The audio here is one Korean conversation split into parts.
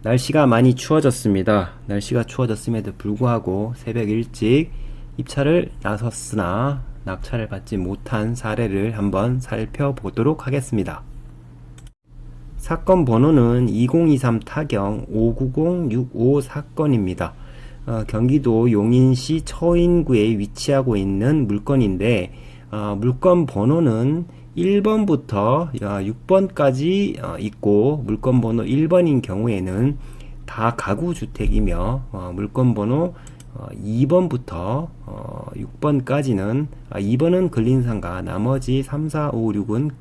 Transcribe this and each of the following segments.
날씨가 많이 추워졌습니다. 날씨가 추워졌음에도 불구하고 새벽 일찍 입찰을 나섰으나 낙찰을 받지 못한 사례를 한번 살펴보도록 하겠습니다. 사건 번호는 2023 타경 59065 사건입니다. 경기도 용인시 처인구에 위치하고 있는 물건인데 물건 번호는 1번부터 6번까지 있고 물건 번호 1번인 경우에는 다 가구 주택이며 물건 번호 2번부터 6번까지는 2번은 근린상가, 나머지 3, 4, 5, 6은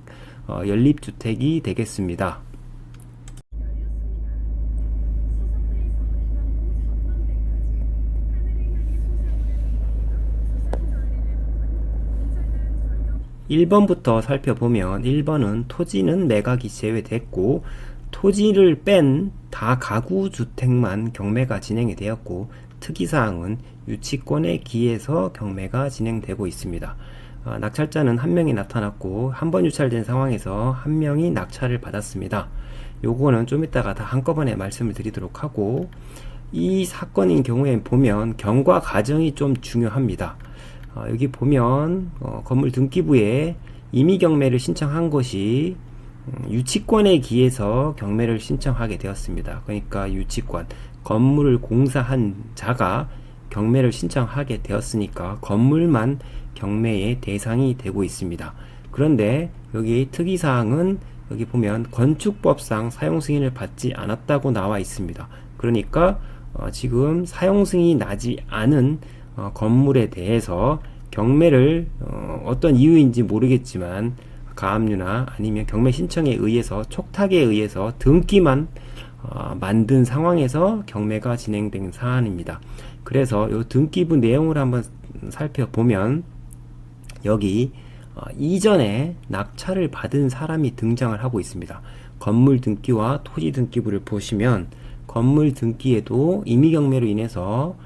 연립주택이 되겠습니다. 1번부터 살펴보면 1번은 토지는 매각이 제외됐고 토지를 뺀 다 가구 주택만 경매가 진행이 되었고 특이사항은 유치권에 기해서 경매가 진행되고 있습니다. 낙찰자는 한 명이 나타났고 한 번 유찰된 상황에서 한 명이 낙찰을 받았습니다. 요거는 좀 이따가 다 한꺼번에 말씀을 드리도록 하고 이 사건인 경우에 보면 경과 과정이 좀 중요합니다. 여기 보면 건물 등기부에 임의경매를 신청한 것이 유치권에 기해서 경매를 신청하게 되었습니다. 그러니까 유치권, 건물을 공사한 자가 경매를 신청하게 되었으니까 건물만 경매의 대상이 되고 있습니다. 그런데 여기 특이사항은 여기 보면 건축법상 사용승인을 받지 않았다고 나와 있습니다. 그러니까 지금 사용승인이 나지 않은 건물에 대해서 경매를 어떤 이유인지 모르겠지만 가압류나 아니면 경매 신청에 의해서 촉탁에 의해서 등기만 만든 상황에서 경매가 진행된 사안입니다. 그래서 이 등기부 내용을 한번 살펴보면 여기 이전에 낙찰을 받은 사람이 등장을 하고 있습니다. 건물 등기와 토지 등기부를 보시면 건물 등기에도 임의경매로 인해서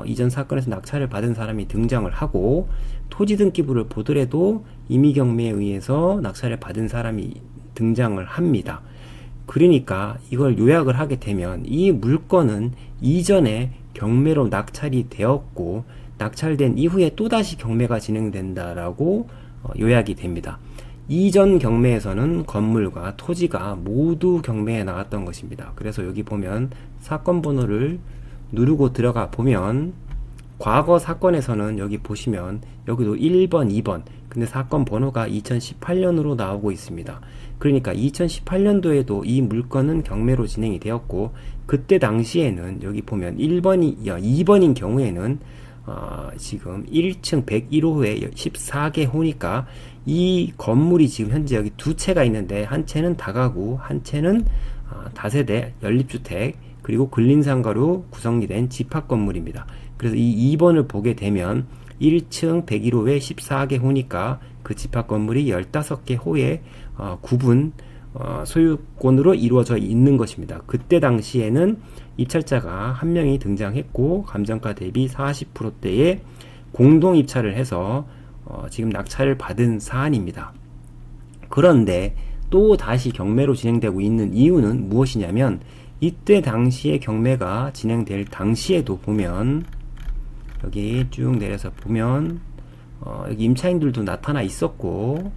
이전 사건에서 낙찰을 받은 사람이 등장을 하고 토지 등기부를 보더라도 임의경매에 의해서 낙찰을 받은 사람이 등장을 합니다. 그러니까 이걸 요약을 하게 되면 이 물건은 이전에 경매로 낙찰이 되었고 낙찰된 이후에 또다시 경매가 진행된다라고 요약이 됩니다. 이전 경매에서는 건물과 토지가 모두 경매에 나갔던 것입니다. 그래서 여기 보면 사건 번호를 누르고 들어가 보면 과거 사건에서는 여기 보시면 여기도 1번, 2번 근데 사건 번호가 2018년으로 나오고 있습니다. 그러니까 2018년도에도 이 물건은 경매로 진행이 되었고 그때 당시에는 여기 보면 2번인 경우에는 지금 1층 101호에 14개 호니까 이 건물이 지금 현재 여기 두 채가 있는데 한 채는 다가구, 한 채는 다세대 연립주택 그리고 근린상가로 구성이 된 집합 건물입니다. 그래서 이 2번을 보게 되면 1층 101호에 14개 호니까 그 집합 건물이 15개 호의 구분 소유권으로 이루어져 있는 것입니다. 그때 당시에는 입찰자가 한 명이 등장했고 감정가 대비 40%대의 공동 입찰을 해서 지금 낙찰을 받은 사안입니다. 그런데 또 다시 경매로 진행되고 있는 이유는 무엇이냐면 이때 당시에 경매가 진행될 당시에도 보면 여기 쭉 내려서 보면 여기 임차인들도 나타나 있었고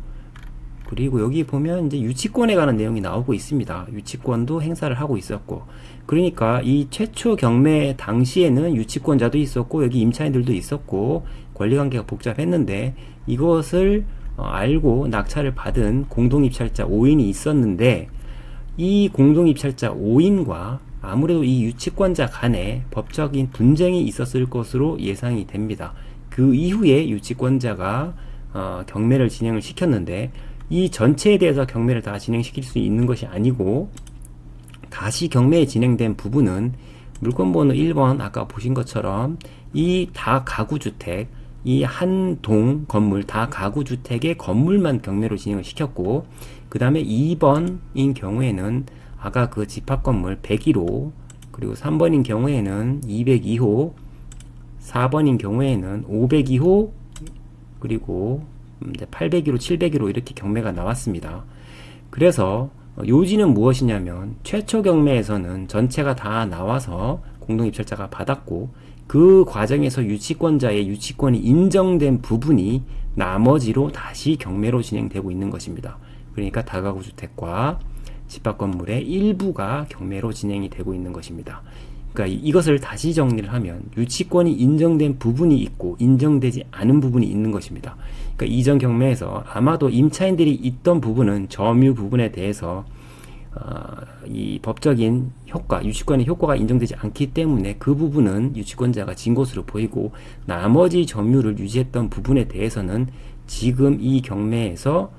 그리고 여기 보면 이제 유치권에 관한 내용이 나오고 있습니다. 유치권도 행사를 하고 있었고 그러니까 이 최초 경매 당시에는 유치권자도 있었고 여기 임차인들도 있었고 권리관계가 복잡했는데 이것을 알고 낙찰을 받은 공동입찰자 5인이 있었는데 이 공동입찰자 5인과 아무래도 이 유치권자 간에 법적인 분쟁이 있었을 것으로 예상이 됩니다. 그 이후에 유치권자가 경매를 진행을 시켰는데 이 전체에 대해서 경매를 다 진행시킬 수 있는 것이 아니고 다시 경매에 진행된 부분은 물건번호 1번 아까 보신 것처럼 이 다 가구주택 이 한 동 건물 다 가구주택의 건물만 경매로 진행을 시켰고 그 다음에 2번인 경우에는 아까 그 집합건물 101호 그리고 3번인 경우에는 202호 4번인 경우에는 502호 그리고 801호 701호 이렇게 경매가 나왔습니다. 그래서 요지는 무엇이냐면 최초 경매에서는 전체가 다 나와서 공동입찰자가 받았고 그 과정에서 유치권자의 유치권이 인정된 부분이 나머지로 다시 경매로 진행되고 있는 것입니다. 그러니까 다가구 주택과 집합 건물의 일부가 경매로 진행이 되고 있는 것입니다. 그러니까 이것을 다시 정리를 하면 유치권이 인정된 부분이 있고 인정되지 않은 부분이 있는 것입니다. 그러니까 이전 경매에서 아마도 임차인들이 있던 부분은 점유 부분에 대해서 이 법적인 효과, 유치권의 효과가 인정되지 않기 때문에 그 부분은 유치권자가 진 것으로 보이고 나머지 점유를 유지했던 부분에 대해서는 지금 이 경매에서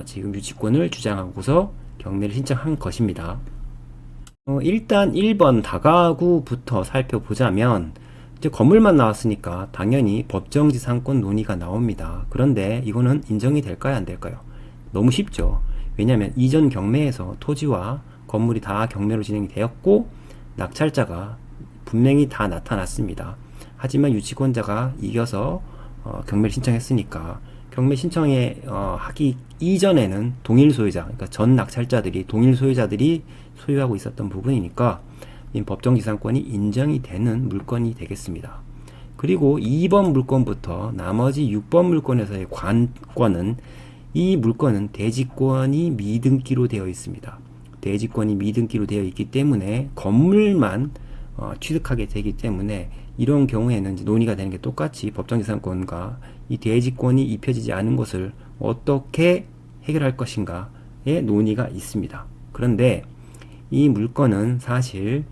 지금 유치권을 주장하고서 경매를 신청한 것입니다. 일단 1번 다가구부터 살펴보자면 이제 건물만 나왔으니까 당연히 법정지상권 논의가 나옵니다. 그런데 이거는 인정이 될까요, 안 될까요? 너무 쉽죠. 왜냐하면 이전 경매에서 토지와 건물이 다 경매로 진행이 되었고 낙찰자가 분명히 다 나타났습니다. 하지만 유치권자가 이겨서 경매를 신청했으니까 경매 신청에 하기 이전에는 동일 소유자, 그러니까 전 낙찰자들이 동일 소유자들이 소유하고 있었던 부분이니까 이 법정지상권이 인정이 되는 물건이 되겠습니다. 그리고 2번 물건부터 나머지 6번 물건에서의 관건은 이 물건은 대지권이 미등기로 되어 있습니다. 대지권이 미등기로 되어 있기 때문에 건물만 취득하게 되기 때문에 이런 경우에는 이제 논의가 되는 게 똑같이 법정지상권과 이 대지권이 입혀지지 않은 것을 어떻게 해결할 것인가의 논의가 있습니다. 그런데 이 물건은 사실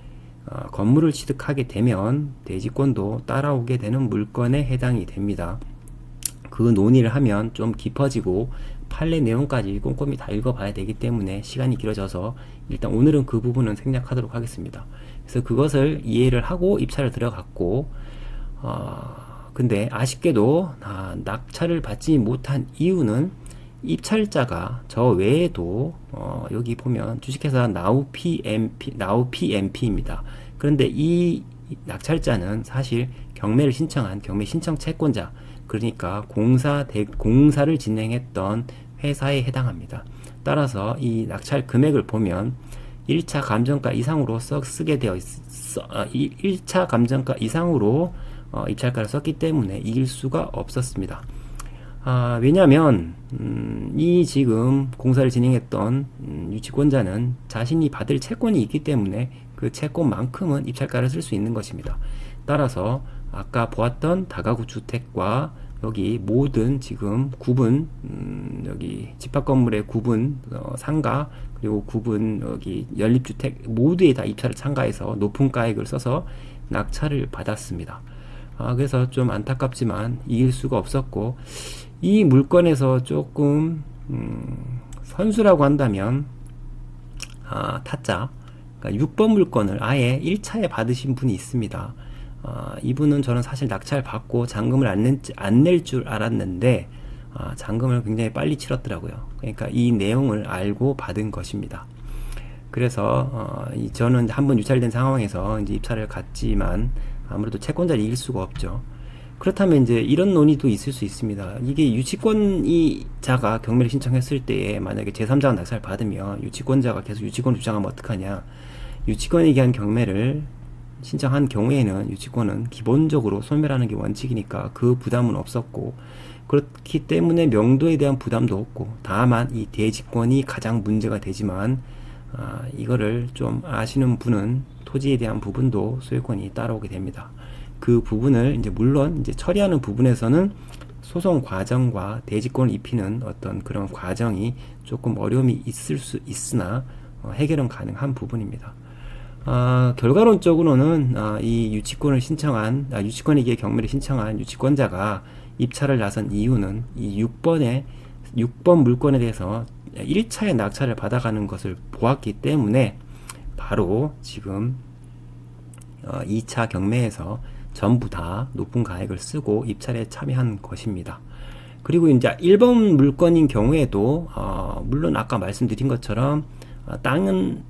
건물을 취득하게 되면 대지권도 따라오게 되는 물건에 해당이 됩니다. 그 논의를 하면 좀 깊어지고 판례 내용까지 꼼꼼히 다 읽어봐야 되기 때문에 시간이 길어져서 일단 오늘은 그 부분은 생략하도록 하겠습니다. 그래서 그것을 이해를 하고 입찰을 들어갔고 근데 아쉽게도 낙찰을 받지 못한 이유는 입찰자가 저 외에도 여기 보면 주식회사 나우PMP입니다. 그런데 이 낙찰자는 사실 경매를 신청한 경매 신청 채권자, 그러니까 공사를 진행했던 회사에 해당합니다. 따라서 이 낙찰 금액을 보면 1차 감정가 이상으로 쓰게 되어 1차 감정가 이상으로 입찰가를 썼기 때문에 이길 수가 없었습니다. 왜냐하면 이 지금 공사를 진행했던 유치권자는 자신이 받을 채권이 있기 때문에 그 채권만큼은 입찰가를 쓸 수 있는 것입니다. 따라서 아까 보았던 다가구 주택과 여기 모든 지금 구분 여기 집합건물의 구분 상가 그리고 구분 여기 연립주택 모두에 다 입찰을 참가해서 높은 가액을 써서 낙찰을 받았습니다. 그래서 좀 안타깝지만 이길 수가 없었고 이 물건에서 조금 선수라고 한다면 타짜 그러니까 6번 물건을 아예 1차에 받으신 분이 있습니다. 이분은 저는 사실 낙찰 받고 잔금을 안 낼 줄 알았는데 잔금을 굉장히 빨리 치렀더라고요. 그러니까 이 내용을 알고 받은 것입니다. 그래서 저는 한번 유찰된 상황에서 이제 입찰을 갔지만 아무래도 채권자를 이길 수가 없죠. 그렇다면 이제 이런 논의도 있을 수 있습니다. 이게 유치권자가 경매를 신청했을 때에 만약에 제3자가 낙찰을 받으면 유치권자가 계속 유치권을 주장하면 어떡하냐. 유치권에 의한 경매를 신청한 경우에는 유치권은 기본적으로 소멸하는 게 원칙이니까 그 부담은 없었고 그렇기 때문에 명도에 대한 부담도 없고 다만 이 대지권이 가장 문제가 되지만 이거를 좀 아시는 분은 토지에 대한 부분도 소유권이 따라오게 됩니다. 그 부분을 이제 물론 이제 처리하는 부분에서는 소송 과정과 대지권을 입히는 어떤 그런 과정이 조금 어려움이 있을 수 있으나 해결은 가능한 부분입니다. 결과론적으로는 이 유치권을 신청한 유치권에게 경매를 신청한 유치권자가 입찰을 나선 이유는 이 6번 물건에 대해서 1차의 낙찰을 받아가는 것을 보았기 때문에 바로 지금 2차 경매에서 전부 다 높은 가액을 쓰고 입찰에 참여한 것입니다. 그리고 이제 1번 물건인 경우에도 물론 아까 말씀드린 것처럼 땅은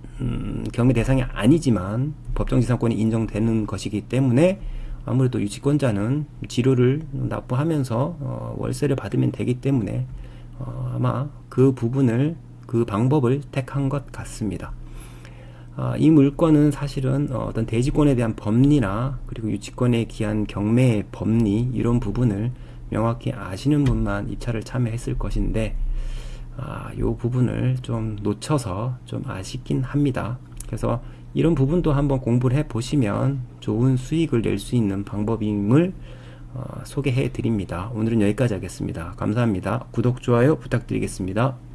경매 대상이 아니지만 법정지상권이 인정되는 것이기 때문에 아무래도 유치권자는 지료를 납부하면서 월세를 받으면 되기 때문에 아마 그 부분을 그 방법을 택한 것 같습니다. 이 물건은 사실은 어떤 대지권에 대한 법리나 그리고 유치권에 기한 경매의 법리 이런 부분을 명확히 아시는 분만 입찰을 참여했을 것인데 이 부분을 좀 놓쳐서 좀 아쉽긴 합니다. 그래서 이런 부분도 한번 공부를 해 보시면 좋은 수익을 낼 수 있는 방법임을 소개해 드립니다. 오늘은 여기까지 하겠습니다. 감사합니다. 구독, 좋아요 부탁드리겠습니다.